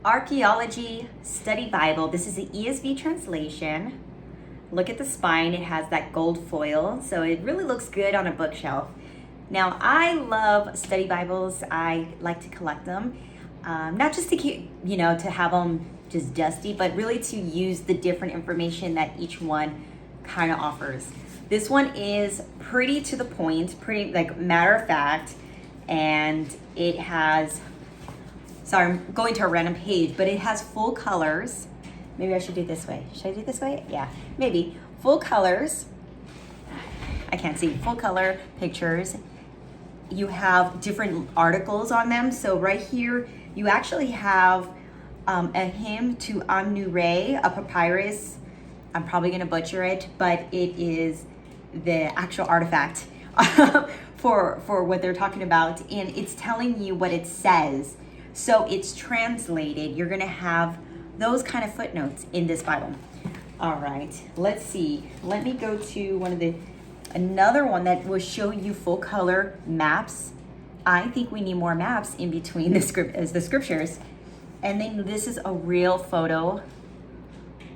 Archaeology Study Bible. This is the ESV translation. Look at the spine. It has that gold foil, so it really looks good on a bookshelf. Now, I love study Bibles. I like to collect them, not just to keep, to have them just dusty, but really to use the different information that each one kind of offers. This one is pretty to the point, pretty like matter of fact, and it has, sorry, I'm going to a random page, but it has full colors. Maybe I should do it this way. Should I do it this way? Yeah, maybe. Full colors. I can't see. Full color pictures. You have different articles on them. So right here, you actually have a hymn to Amnu-Re, a papyrus. I'm probably going to butcher it, but it is the actual artifact for what they're talking about. And it's telling you what it says. So it's translated. You're going to have those kind of footnotes in this Bible. All right, let's see. Let me go to another one that will show you full color maps. I think we need more maps in between the scriptures. And then this is a real photo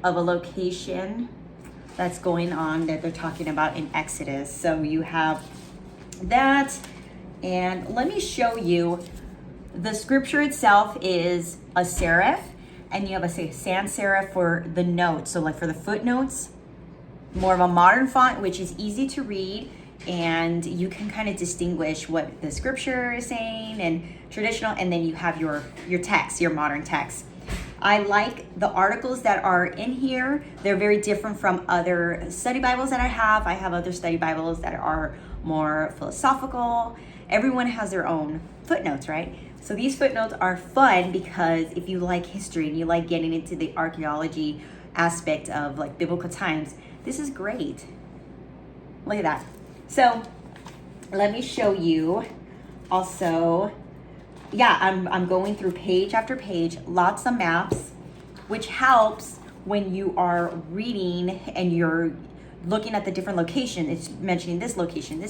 of a location that's going on that they're talking about in Exodus. So you have that, and let me show you. The scripture itself is a serif, and you have a sans serif for the notes. So like for the footnotes, more of a modern font, which is easy to read, and you can kind of distinguish what the scripture is saying and traditional, and then you have your text, your modern text. I like the articles that are in here. They're very different from other study Bibles that I have. I have other study Bibles that are more philosophical. Everyone has their own footnotes, right? So these footnotes are fun because if you like history and you like getting into the archaeology aspect of like biblical times, this is great. Look at that. So let me show you also. Yeah, I'm going through page after page, lots of maps, which helps when you are reading and you're looking at the different location. It's mentioning this location.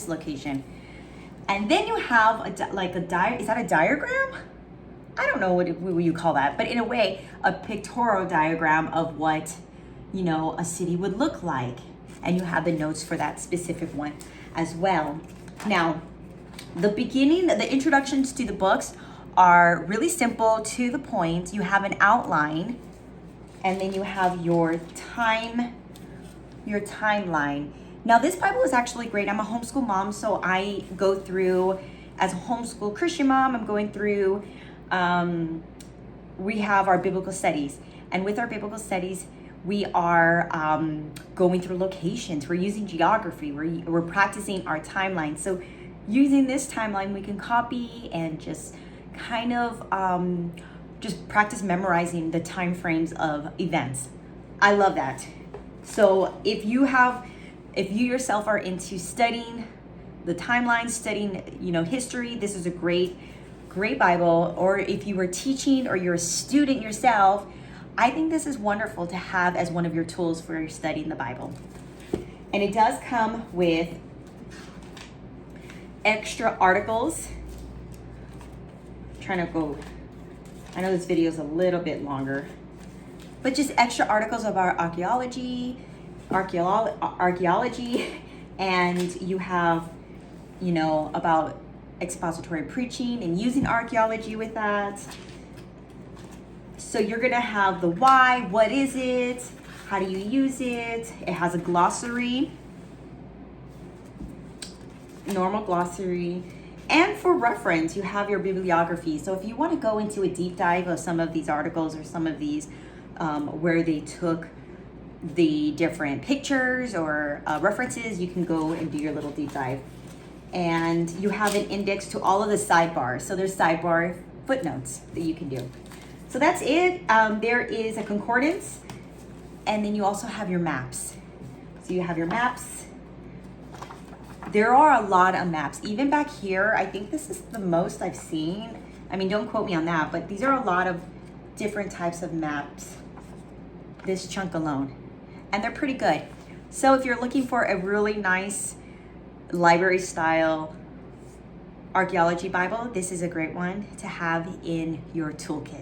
And then you have is that a diagram? I don't know what you call that, but in a way, a pictorial diagram of what, a city would look like. And you have the notes for that specific one as well. Now, the introductions to the books are really simple, to the point. You have an outline, and then you have your timeline. Now, this Bible is actually great. I'm a homeschool mom, so I go through, as a homeschool Christian mom, I'm going through, we have our biblical studies. And with our biblical studies, we are going through locations. We're using geography. We're practicing our timeline. So using this timeline, we can copy and just kind of just practice memorizing the time frames of events. I love that. So if you yourself are into studying the timeline, studying, history, this is a great Bible. Or if you were teaching or you're a student yourself, I think this is wonderful to have as one of your tools for studying the Bible. And it does come with extra articles. I know this video is a little bit longer, but just extra articles about archaeology, and you have, about expository preaching and using archaeology with that. So you're gonna have the why, what is it, how do you use it? It has a glossary, normal glossary. And for reference, you have your bibliography. So if you want to go into a deep dive of some of these articles or some of these where they took the different pictures or references, you can go and do your little deep dive. And you have an index to all of the sidebars. So there's sidebar footnotes that you can do. So that's it. There is a concordance, and then you also have your maps. So you have your maps. There are a lot of maps. Even back here, I think this is the most I've seen. I mean, don't quote me on that, but these are a lot of different types of maps, this chunk alone. And they're pretty good. So if you're looking for a really nice library style archaeology Bible, this is a great one to have in your toolkit.